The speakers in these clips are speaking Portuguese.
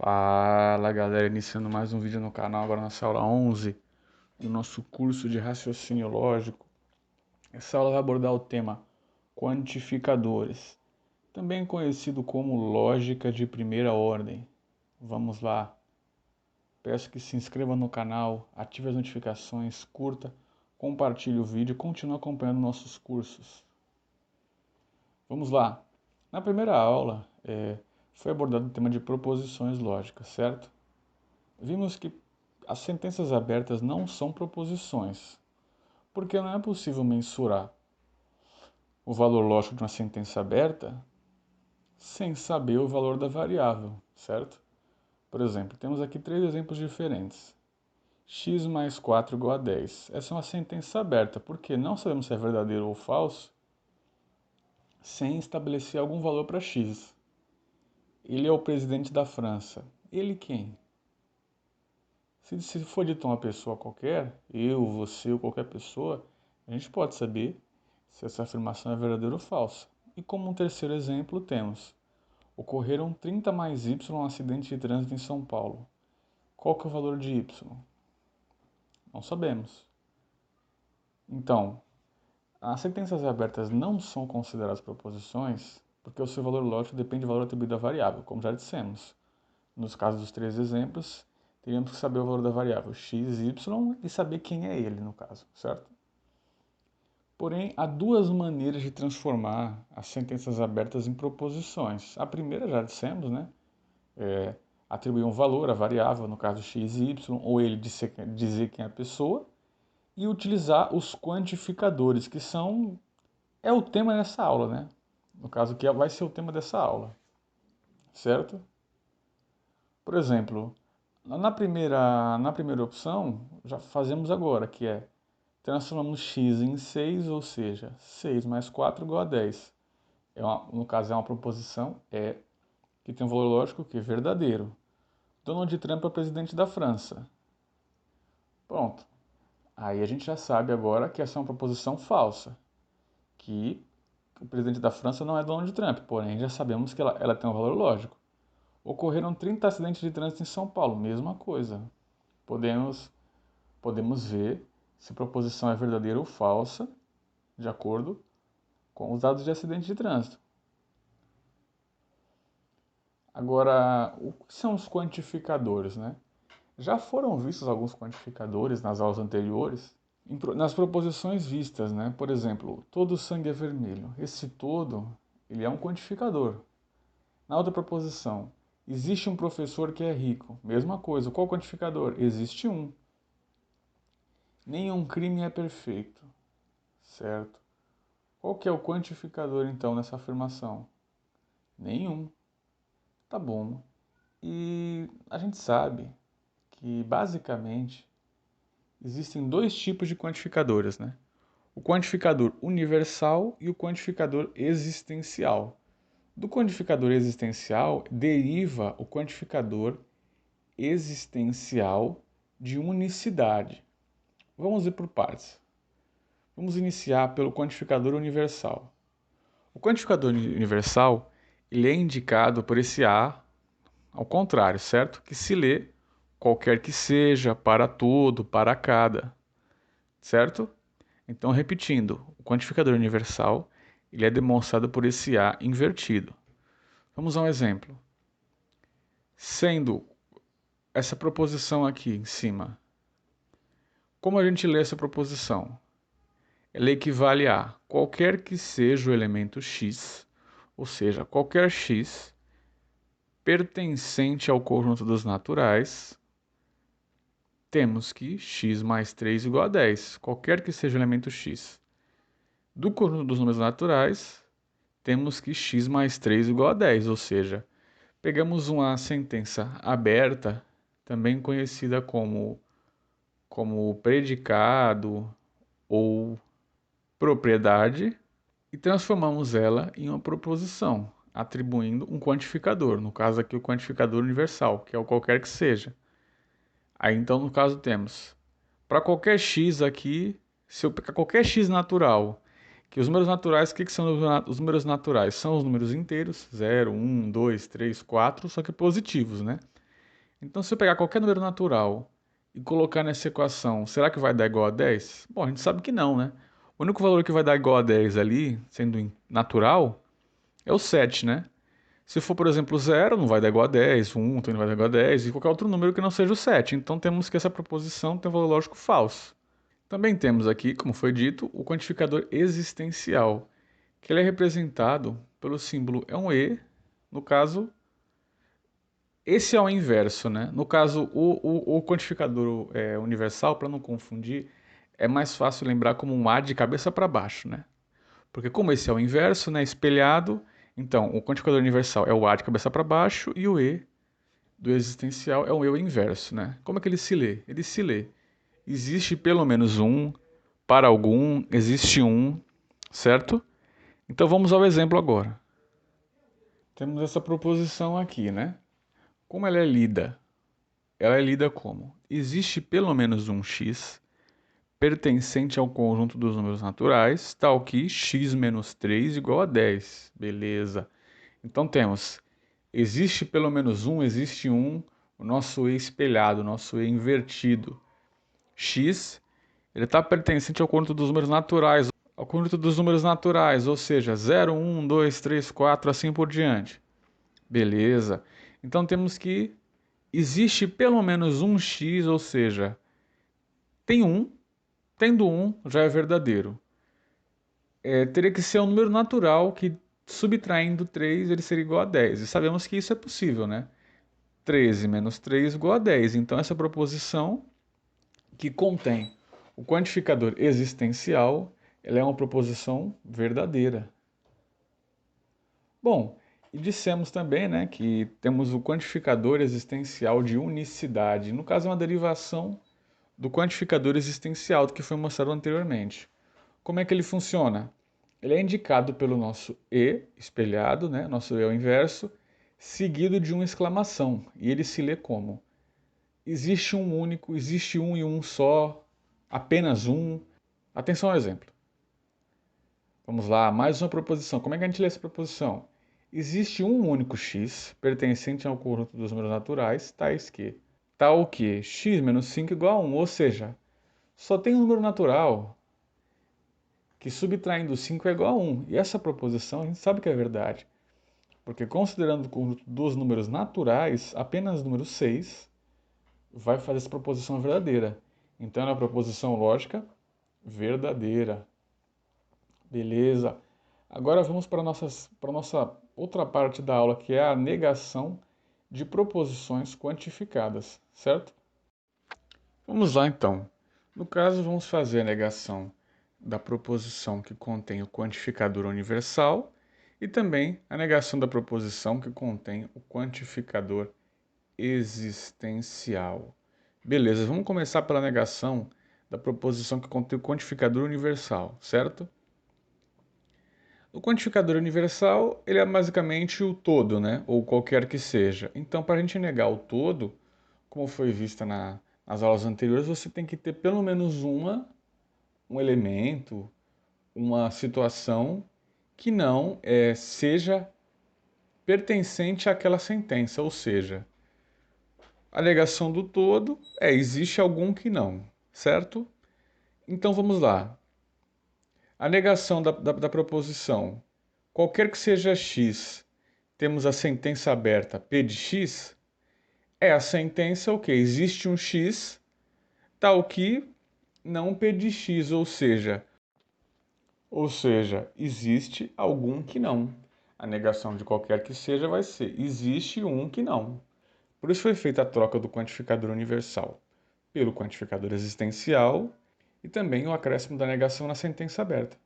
Fala galera, iniciando mais um vídeo no canal, agora nessa aula 11 do nosso curso de raciocínio lógico. Essa aula vai abordar o tema quantificadores, também conhecido como lógica de primeira ordem. Vamos lá, peço que se inscreva no canal, ative as notificações, curta, compartilhe o vídeo e continue acompanhando nossos cursos. Vamos lá, na primeira aula foi abordado o tema de proposições lógicas, certo? Vimos que as sentenças abertas não são proposições, porque não é possível mensurar o valor lógico de uma sentença aberta sem saber o valor da variável, certo? Por exemplo, temos aqui três exemplos diferentes. X mais 4 igual a 10. Essa é uma sentença aberta, porque não sabemos se é verdadeiro ou falso sem estabelecer algum valor para x. Ele é o presidente da França. Ele quem? Se for dito uma pessoa qualquer, eu, você ou qualquer pessoa, a gente pode saber se essa afirmação é verdadeira ou falsa. E como um terceiro exemplo temos: ocorreram 30 mais Y acidentes de trânsito em São Paulo. Qual que é o valor de Y? Não sabemos. Então, as sentenças abertas não são consideradas proposições porque o seu valor lógico depende do valor atribuído à variável, como já dissemos. Nos casos dos três exemplos, teríamos que saber o valor da variável x, y e saber quem é ele, no caso, certo? Porém, há duas maneiras de transformar as sentenças abertas em proposições. A primeira, já dissemos, né? Atribuir um valor à variável, no caso x e y, ou ele dizer quem é a pessoa, e utilizar os quantificadores, que é o tema dessa aula, né? No caso, que vai ser o tema dessa aula, certo? Por exemplo, na primeira opção, já fazemos agora, que é transformamos x em 6, ou seja, 6 mais 4 igual a 10. No caso, é uma proposição que tem um valor lógico que é verdadeiro. Donald Trump é presidente da França. Pronto. Aí a gente já sabe agora que essa é uma proposição falsa, que o presidente da França não é Donald Trump, porém já sabemos que ela tem um valor lógico. Ocorreram 30 acidentes de trânsito em São Paulo, mesma coisa. Podemos ver se a proposição é verdadeira ou falsa, de acordo com os dados de acidente de trânsito. Agora, o que são os quantificadores, né? Já foram vistos alguns quantificadores nas aulas anteriores, nas proposições vistas, né? Por exemplo, todo sangue é vermelho. Esse todo, ele é um quantificador. Na outra proposição, existe um professor que é rico. Mesma coisa, qual quantificador? Existe um. Nenhum crime é perfeito, certo? Qual que é o quantificador, então, nessa afirmação? Nenhum. Tá bom. E a gente sabe que, basicamente, existem dois tipos de quantificadores, né? O quantificador universal e o quantificador existencial. Do quantificador existencial deriva o quantificador existencial de unicidade. Vamos ir por partes. Vamos iniciar pelo quantificador universal. O quantificador universal ele é indicado por esse A ao contrário, certo? Que se lê qualquer que seja, para todo, para cada, certo? Então, repetindo, o quantificador universal ele é demonstrado por esse A invertido. Vamos a um exemplo. Sendo essa proposição aqui em cima, como a gente lê essa proposição? Ela equivale a qualquer que seja o elemento x, ou seja, qualquer x pertencente ao conjunto dos naturais, temos que x mais 3 igual a 10, qualquer que seja o elemento x. Do conjunto dos números naturais, temos que x mais 3 igual a 10, ou seja, pegamos uma sentença aberta, também conhecida como predicado ou propriedade, e transformamos ela em uma proposição, atribuindo um quantificador, no caso aqui o quantificador universal, que é o qualquer que seja. Aí então no caso temos, para qualquer x aqui, se eu pegar qualquer x natural, que os números naturais, o que são os números naturais? São os números inteiros, 0, 1, 2, 3, 4, só que positivos, né? Então, se eu pegar qualquer número natural e colocar nessa equação, será que vai dar igual a 10? Bom, a gente sabe que não, né? O único valor que vai dar igual a 10 ali, sendo natural, é o 7, né? Se for, por exemplo, 0, não vai dar igual a 10, 1 também não vai dar igual a 10, e qualquer outro número que não seja o 7. Então temos que essa proposição tem um valor lógico falso. Também temos aqui, como foi dito, o quantificador existencial, que ele é representado pelo símbolo é um E, no caso, esse é o inverso, né? No caso, o quantificador universal, para não confundir, é mais fácil lembrar como um A de cabeça para baixo, né? Porque como esse é o inverso, né, espelhado, então o quantificador universal é o A de cabeça para baixo e o E do existencial é o E inverso, né? Como é que ele se lê? Ele se lê. Existe pelo menos um, para algum, existe um, certo? Então vamos ao exemplo agora. Temos essa proposição aqui, né? Como ela é lida? Ela é lida como? Existe pelo menos um x pertencente ao conjunto dos números naturais, tal que x menos 3 igual a 10. Beleza. Então temos, existe pelo menos um, existe um, o nosso E espelhado, o nosso E invertido. X, ele está pertencente ao conjunto dos números naturais, ou seja, 0, 1, 2, 3, 4, assim por diante. Beleza. Então temos que existe pelo menos um x, ou seja, tem um, tendo um, já é verdadeiro. Teria que ser um número natural que, subtraindo 3, ele seria igual a 10. E sabemos que isso é possível, né? 13 menos 3 igual a 10. Então, essa proposição que contém o quantificador existencial, ela é uma proposição verdadeira. Bom, e dissemos também, né, que temos o quantificador existencial de unicidade. No caso, é uma derivação do quantificador existencial do que foi mostrado anteriormente. Como é que ele funciona? Ele é indicado pelo nosso E espelhado, né, nosso E ao inverso, seguido de uma exclamação. E ele se lê como: existe um único, existe um e um só, apenas um. Atenção ao exemplo. Vamos lá, mais uma proposição. Como é que a gente lê essa proposição? Existe um único x pertencente ao conjunto dos números naturais, tal que x menos 5 igual a 1, ou seja, só tem um número natural que subtraindo 5 é igual a 1. E essa proposição a gente sabe que é verdade, porque considerando o conjunto dos números naturais, apenas o número 6 vai fazer essa proposição verdadeira. Então é uma proposição lógica verdadeira. Beleza. Agora vamos para a nossa outra parte da aula, que é a negação de proposições quantificadas, certo? Vamos lá então. No caso, vamos fazer a negação da proposição que contém o quantificador universal e também a negação da proposição que contém o quantificador existencial. Beleza, vamos começar pela negação da proposição que contém o quantificador universal, certo? O quantificador universal, ele é basicamente o todo, né? Ou qualquer que seja. Então, para a gente negar o todo, como foi vista nas aulas anteriores, você tem que ter pelo menos um elemento, uma situação que não seja pertencente àquela sentença, ou seja, a negação do todo existe algum que não, certo? Então vamos lá. A negação da proposição, qualquer que seja x, temos a sentença aberta P de x, é a sentença o que? Existe um x tal que não P de x, ou seja, existe algum que não. A negação de qualquer que seja vai ser existe um que não. Por isso foi feita a troca do quantificador universal pelo quantificador existencial e também o acréscimo da negação na sentença aberta.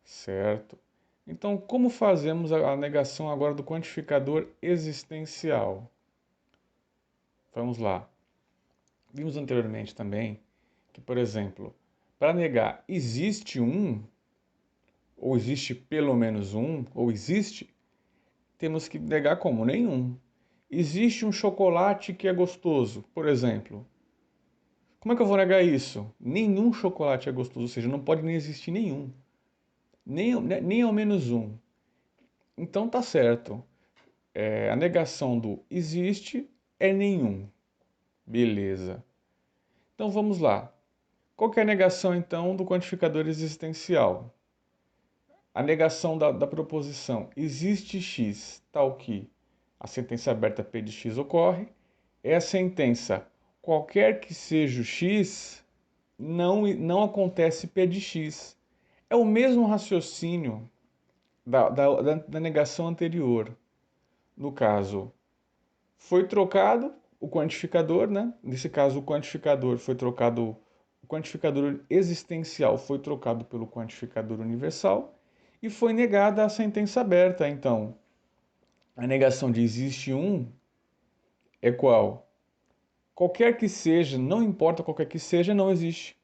Certo? Então, como fazemos a negação agora do quantificador existencial? Vamos lá. Vimos anteriormente também que, por exemplo, para negar existe um, ou existe pelo menos um, ou existe, temos que negar como? Nenhum. Existe um chocolate que é gostoso, por exemplo. Como é que eu vou negar isso? Nenhum chocolate é gostoso, ou seja, não pode nem existir nenhum. Nem ao menos um. Então tá certo. A negação do existe é nenhum. Beleza. Então vamos lá. Qual que é a negação então do quantificador existencial? A negação da proposição existe x tal que a sentença aberta P de x ocorre é a sentença qualquer que seja o x, não acontece P de x. É o mesmo raciocínio da negação anterior. No caso, foi trocado o quantificador, né? Nesse caso, o quantificador foi trocado, o quantificador existencial foi trocado pelo quantificador universal e foi negada a sentença aberta. Então, a negação de existe um é qual? Qualquer que seja, não importa qualquer que seja, não existe.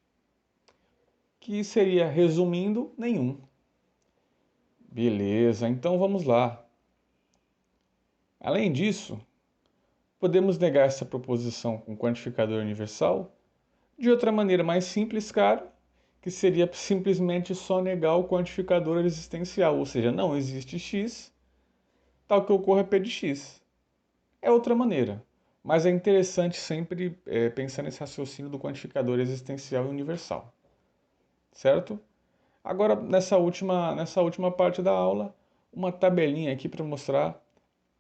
Que seria, resumindo, nenhum. Beleza, então vamos lá. Além disso, podemos negar essa proposição com quantificador universal de outra maneira mais simples, claro, que seria simplesmente só negar o quantificador existencial, ou seja, não existe x, tal que ocorra P de x. É outra maneira, mas é interessante sempre pensar nesse raciocínio do quantificador existencial e universal, certo? Agora, nessa última parte da aula, uma tabelinha aqui para mostrar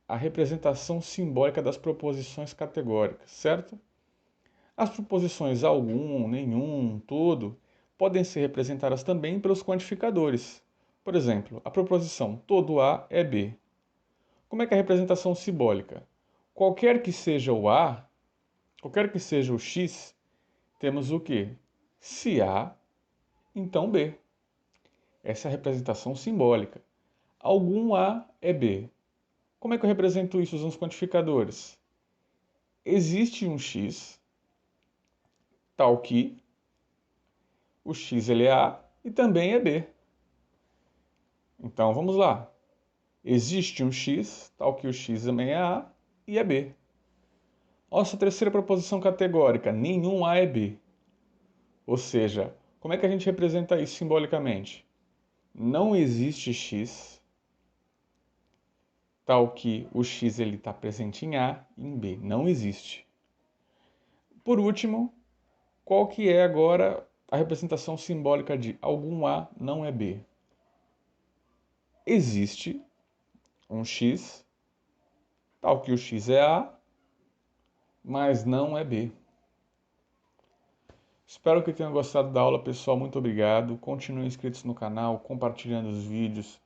a representação simbólica das proposições categóricas, certo? As proposições algum, nenhum, todo podem ser representadas também pelos quantificadores. Por exemplo, a proposição todo A é B. Como é que é a representação simbólica? Qualquer que seja o A, qualquer que seja o X, temos o quê? Se A, então B. Essa é a representação simbólica. Algum A é B. Como é que eu represento isso nos quantificadores? Existe um X, tal que o X ele é A e também é B. Então vamos lá. Existe um X, tal que o X também é A e é B. Nossa terceira proposição categórica, nenhum A é B. Ou seja, como é que a gente representa isso simbolicamente? Não existe X, tal que o X está presente em A e em B. Não existe. Por último, qual que é agora a representação simbólica de algum A não é B? Existe um X, tal que o X é A, mas não é B. Espero que tenham gostado da aula, pessoal. Muito obrigado. Continuem inscritos no canal, compartilhando os vídeos,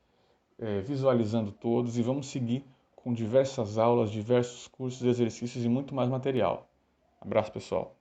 visualizando todos e vamos seguir com diversas aulas, diversos cursos, exercícios e muito mais material. Abraço, pessoal.